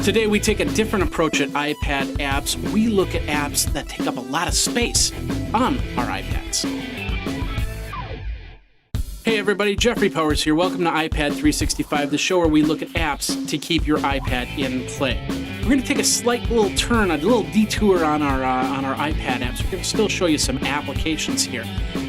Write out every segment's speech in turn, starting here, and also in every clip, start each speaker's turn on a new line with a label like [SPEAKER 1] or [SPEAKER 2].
[SPEAKER 1] Today we take a different approach at iPad apps. We look at apps that take up a lot of space on our iPads. Hey everybody, Jeffrey Powers here. Welcome to iPad 365, the show where we look at apps to keep your iPad in play. We're going to take a slight little turn, a little detour on our iPad apps. We're going to still show you some applications here,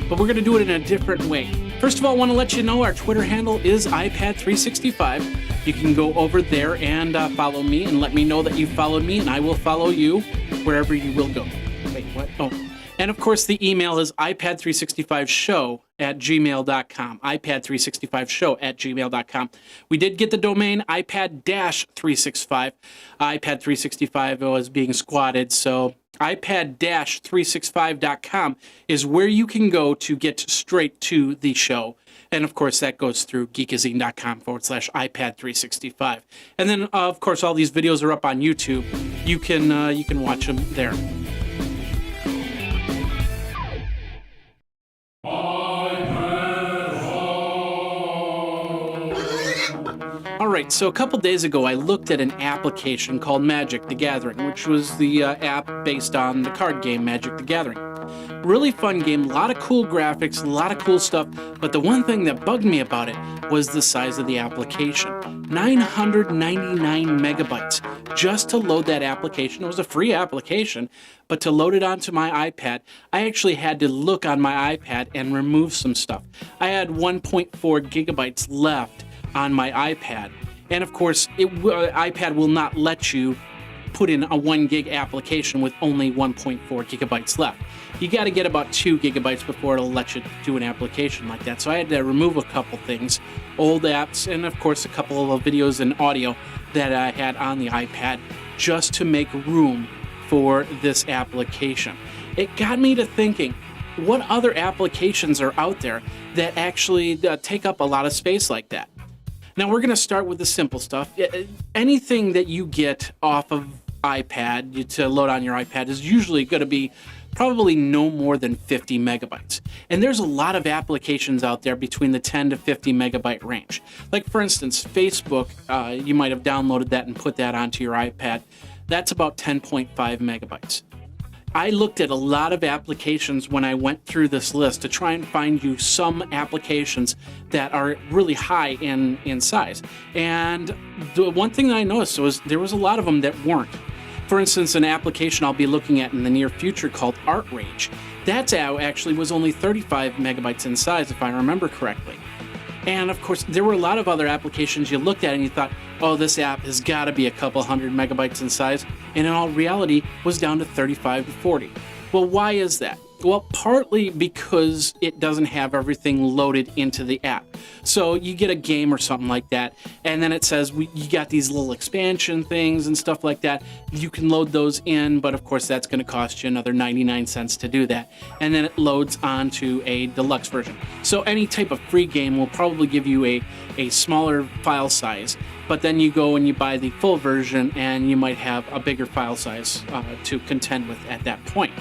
[SPEAKER 1] but we're going to do it in a different way. First of all, I want to let you know our Twitter handle is iPad365. You can go over there and follow me and let me know that you followed me, and I will follow you wherever you will go. Wait, what? Oh. And of course, the email is ipad365show@gmail.com. ipad365show@gmail.com. We did get the domain iPad-365. iPad365 was being squatted, so iPad-365.com is where you can go to get straight to the show. And of course, that goes through Geekazine.com/iPad365. And then, of course, all these videos are up on YouTube. You can watch them there. Alright, so a couple days ago I looked at an application called Magic the Gathering, which was the app based on the card game Magic the Gathering. Really fun game, a lot of cool graphics, a lot of cool stuff, but the one thing that bugged me about it was the size of the application. 999 megabytes just to load that application. It was a free application, but to load it onto my iPad, I actually had to look on my iPad and remove some stuff. I had 1.4 gigabytes left on my iPad, and of course iPad will not let you put in a 1 gig application with only 1.4 gigabytes left. You got to get about 2 gigabytes before it'll let you do an application like that. So I had to remove a couple things, old apps, and of course a couple of videos and audio that I had on the iPad just to make room for this application. It got me to thinking, what other applications are out there that actually take up a lot of space like that? Now we're going to start with the simple stuff. Anything that you get off of iPad to load on your iPad is usually going to be probably no more than 50 megabytes. And there's a lot of applications out there between the 10 to 50 megabyte range. Like for instance, Facebook, you might have downloaded that and put that onto your iPad. That's about 10.5 megabytes. I looked at a lot of applications when I went through this list to try and find you some applications that are really high in size. And the one thing that I noticed was there was a lot of them that weren't. For instance, an application I'll be looking at in the near future called Art Rage. That actually was only 35 megabytes in size, if I remember correctly. And of course, there were a lot of other applications you looked at and you thought, oh, this app has got to be a couple hundred megabytes in size, and in all reality was down to 35 to 40. Well, why is that? Well, partly because it doesn't have everything loaded into the app. So you get a game or something like that, and then it says you got these little expansion things and stuff like that. You can load those in, but of course that's going to cost you another 99 cents to do that. And then it loads onto a deluxe version. So any type of free game will probably give you a smaller file size, but then you go and you buy the full version and you might have a bigger file size to contend with at that point.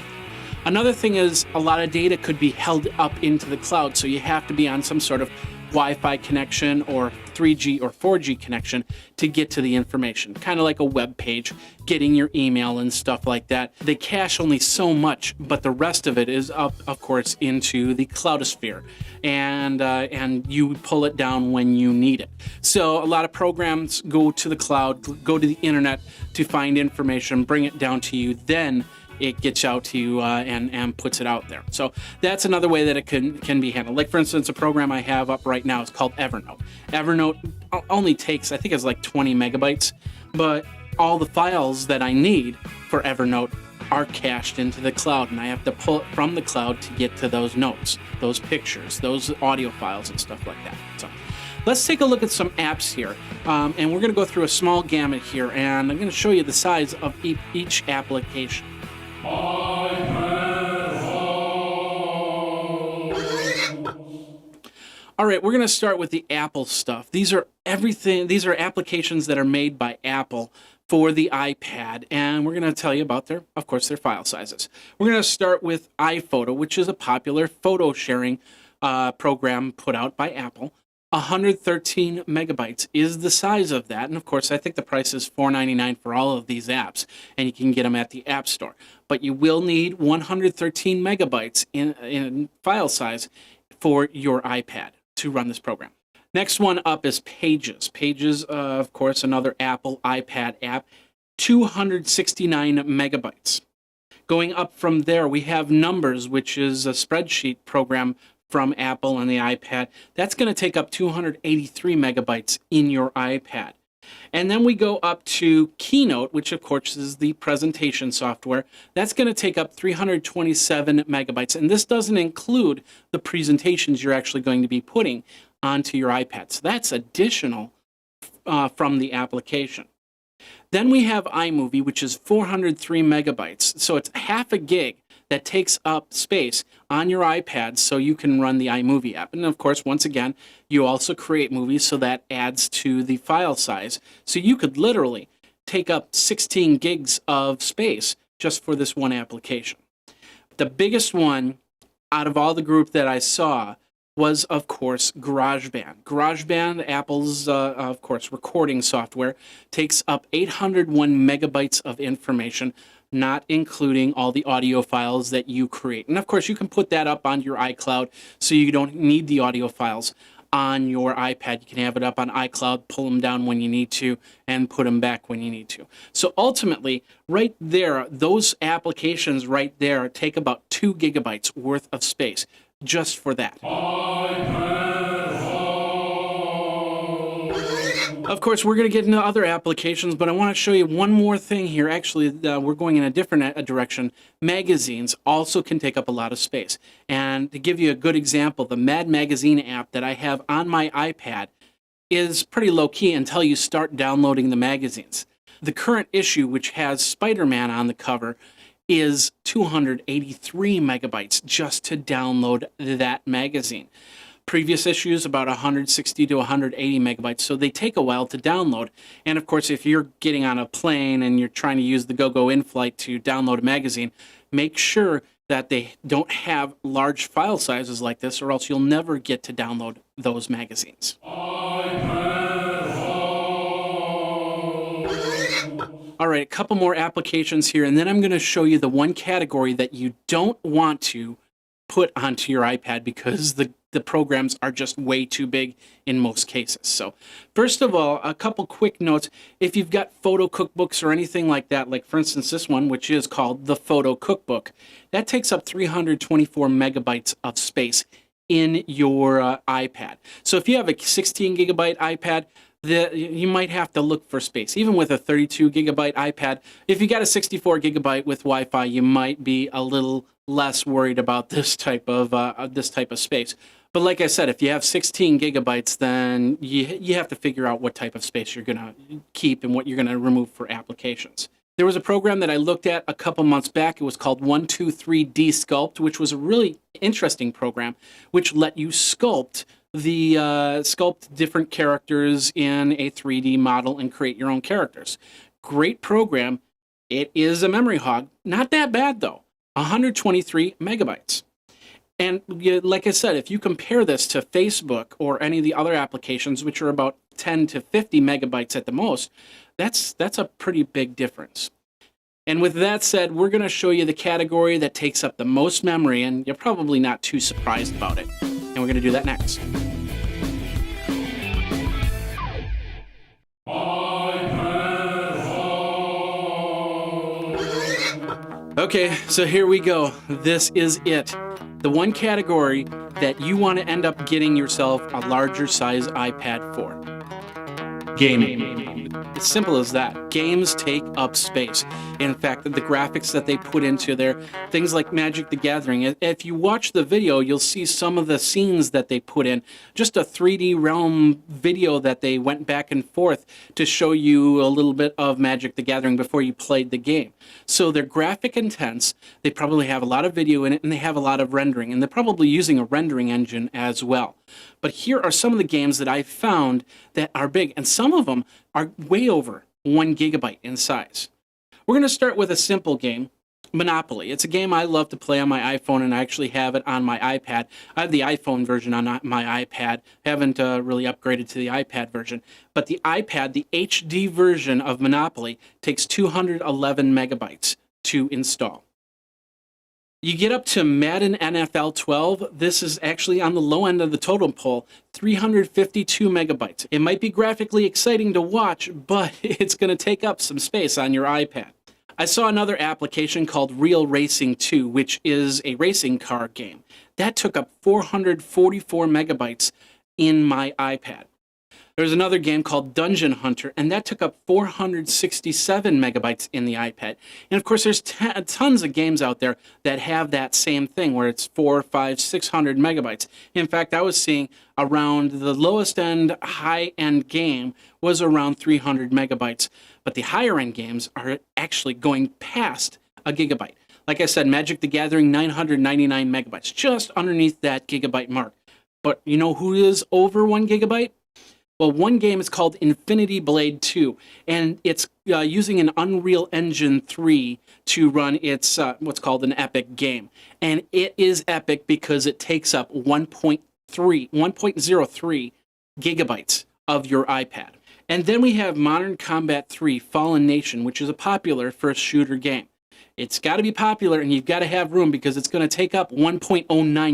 [SPEAKER 1] Another thing is a lot of data could be held up into the cloud, so you have to be on some sort of Wi-Fi connection or 3G or 4G connection to get to the information. Kind of like a web page, getting your email and stuff like that. They cache only so much, but the rest of it is up, of course, into the cloudosphere, and you pull it down when you need it. So a lot of programs go to the cloud, go to the internet to find information, bring it down to you, then it gets out to you and puts it out there. So that's another way that it can be handled. Like for instance, a program I have up right now is called Evernote. Evernote only takes, I think it's like 20 megabytes, but all the files that I need for Evernote are cached into the cloud, and I have to pull it from the cloud to get to those notes, those pictures, those audio files and stuff like that. So let's take a look at some apps here, and we're going to go through a small gamut here, and I'm going to show you the size of each application. All right, we're going to start with the Apple stuff. These are applications that are made by Apple for the iPad, and we're going to tell you about their file sizes. We're going to start with iPhoto, which is a popular photo sharing program put out by Apple. 113 megabytes is the size of that. And of course, I think the price is $4.99 for all of these apps, and you can get them at the App Store. But you will need 113 megabytes in file size for your iPad to run this program. Next one up is Pages. Pages, of course, another Apple iPad app, 269 megabytes. Going up from there, we have Numbers, which is a spreadsheet program from Apple on the iPad. That's going to take up 283 megabytes in your iPad. And then we go up to Keynote, which of course is the presentation software. That's going to take up 327 megabytes. And this doesn't include the presentations you're actually going to be putting onto your iPad. So that's additional from the application. Then we have iMovie, which is 403 megabytes. So it's half a gig that takes up space on your iPad so you can run the iMovie app. And of course, once again, you also create movies, so that adds to the file size. So you could literally take up 16 gigs of space just for this one application. The biggest one out of all the group that I saw was, of course, GarageBand. GarageBand, Apple's, of course, recording software, takes up 801 megabytes of information, not including all the audio files that you create. And of course, you can put that up on your iCloud, so you don't need the audio files on your iPad. You can have it up on iCloud, pull them down when you need to, and put them back when you need to. So ultimately, right there, those applications right there take about 2 gigabytes worth of space just for that. Of course, we're going to get into other applications, but I want to show you one more thing here. Actually, we're going in a different direction. Magazines also can take up a lot of space. And to give you a good example, the Mad Magazine app that I have on my iPad is pretty low-key until you start downloading the magazines. The current issue, which has Spider-Man on the cover, is 283 megabytes just to download that magazine. Previous issues about 160 to 180 megabytes, so they take a while to download. And of course, if you're getting on a plane and you're trying to use the GoGo in-flight to download a magazine, make sure that they don't have large file sizes like this, or else you'll never get to download those magazines. All right, a couple more applications here, and then I'm going to show you the one category that you don't want to put onto your iPad because the programs are just way too big in most cases. So first of all, a couple quick notes. If you've got photo cookbooks or anything like that, like for instance this one, which is called the Photo Cookbook, that takes up 324 megabytes of space in your iPad. So if you have a 16 gigabyte iPad, you might have to look for space. Even with a 32 gigabyte iPad, if you got a 64 gigabyte with Wi-Fi, you might be a little less worried about this type of space. But like I said, if you have 16 gigabytes, then you have to figure out what type of space you're going to keep and what you're going to remove for applications. There was a program that I looked at a couple months back. It was called 123D Sculpt, which was a really interesting program, which let you sculpt different characters in a 3D model and create your own characters. Great program. It is a memory hog. Not that bad though. 123 megabytes. And like I said, if you compare this to Facebook or any of the other applications, which are about 10 to 50 megabytes at the most, that's a pretty big difference. And with that said, we're going to show you the category that takes up the most memory, and you're probably not too surprised about it. And we're going to do that next. Okay, so here we go. This is it. The one category that you want to end up getting yourself a larger size iPad for. Gaming. It's simple as that. Games take up space. In fact, the graphics that they put into there, things like Magic the Gathering, if you watch the video, you'll see some of the scenes that they put in. Just a 3D realm video that they went back and forth to show you a little bit of Magic the Gathering before you played the game. So they're graphic intense, they probably have a lot of video in it, and they have a lot of rendering, and they're probably using a rendering engine as well. But here are some of the games that I found that are big, and some of them are way over 1 gigabyte in size. We're going to start with a simple game. Monopoly. It's a game I love to play on my iPhone, and I actually have it on my iPad. I have the iPhone version on my iPad. Haven't really upgraded to the iPad version. But the iPad, the HD version of Monopoly, takes 211 megabytes to install. You get up to Madden NFL 12. This is actually on the low end of the totem pole, 352 megabytes. It might be graphically exciting to watch, but it's going to take up some space on your iPad. I saw another application called Real Racing 2, which is a racing car game. That took up 444 megabytes in my iPad. There's another game called Dungeon Hunter, and that took up 467 megabytes in the iPad. And of course, there's tons of games out there that have that same thing, where it's 400, 500, 600 megabytes. In fact, I was seeing around the lowest end, high-end game was around 300 megabytes. But the higher-end games are actually going past a gigabyte. Like I said, Magic the Gathering, 999 megabytes, just underneath that gigabyte mark. But you know who is over 1 gigabyte? Well, one game is called Infinity Blade 2, and it's using an Unreal Engine 3 to run its what's called an epic game. And it is epic because it takes up 1.03 gigabytes of your iPad. And then we have Modern Combat 3 Fallen Nation, which is a popular first shooter game. It's got to be popular, and you've got to have room because it's going to take up 1.09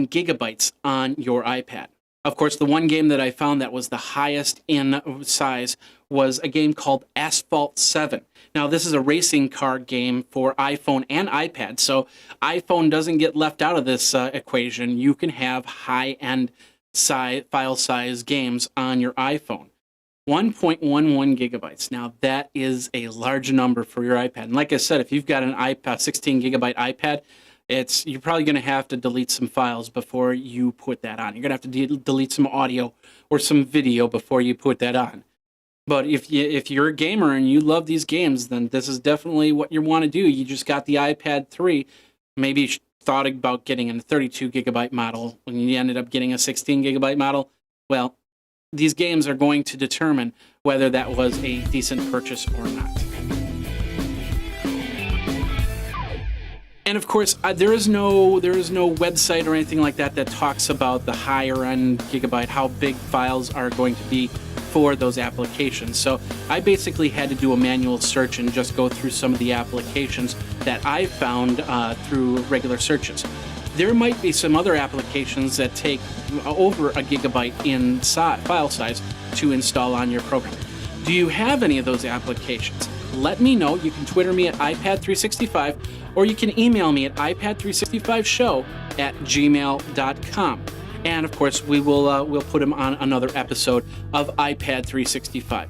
[SPEAKER 1] gigabytes on your iPad. Of course, the one game that I found that was the highest in size was a game called Asphalt 7. Now, this is a racing car game for iPhone and iPad, so iPhone doesn't get left out of this equation. You can have high-end file size games on your iPhone. 1.11 gigabytes. Now, that is a large number for your iPad. And like I said, if you've got an iPad, 16 gigabyte iPad, you're probably going to have to delete some files before you put that on. You're going to have to delete some audio or some video before you put that on. But if you're a gamer and you love these games, then this is definitely what you want to do. You just got the iPad 3. Maybe you thought about getting a 32 gigabyte model when you ended up getting a 16 gigabyte model. Well, these games are going to determine whether that was a decent purchase or not. And of course, there is no website or anything like that that talks about the higher end gigabyte, how big files are going to be for those applications. So I basically had to do a manual search and just go through some of the applications that I found through regular searches. There might be some other applications that take over a gigabyte in file size to install on your program. Do you have any of those applications? Let me know. You can Twitter me at iPad365, or you can email me at ipad365show@gmail.com. And of course, we'll put them on another episode of iPad 365.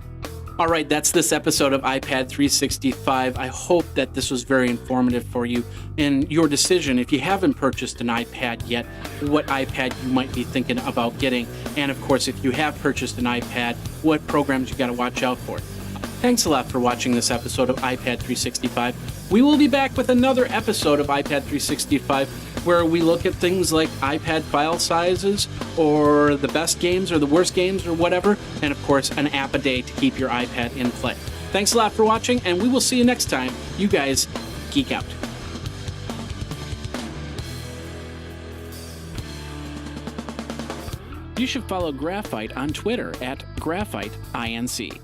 [SPEAKER 1] All right, that's this episode of iPad 365. I hope that this was very informative for you in your decision. If you haven't purchased an iPad yet, what iPad you might be thinking about getting. And of course, if you have purchased an iPad, what programs you got to watch out for. Thanks a lot for watching this episode of iPad 365. We will be back with another episode of iPad 365 where we look at things like iPad file sizes or the best games or the worst games or whatever, and of course an app a day to keep your iPad in play. Thanks a lot for watching, and we will see you next time. You guys geek out. You should follow Graphite on Twitter at GraphiteINC.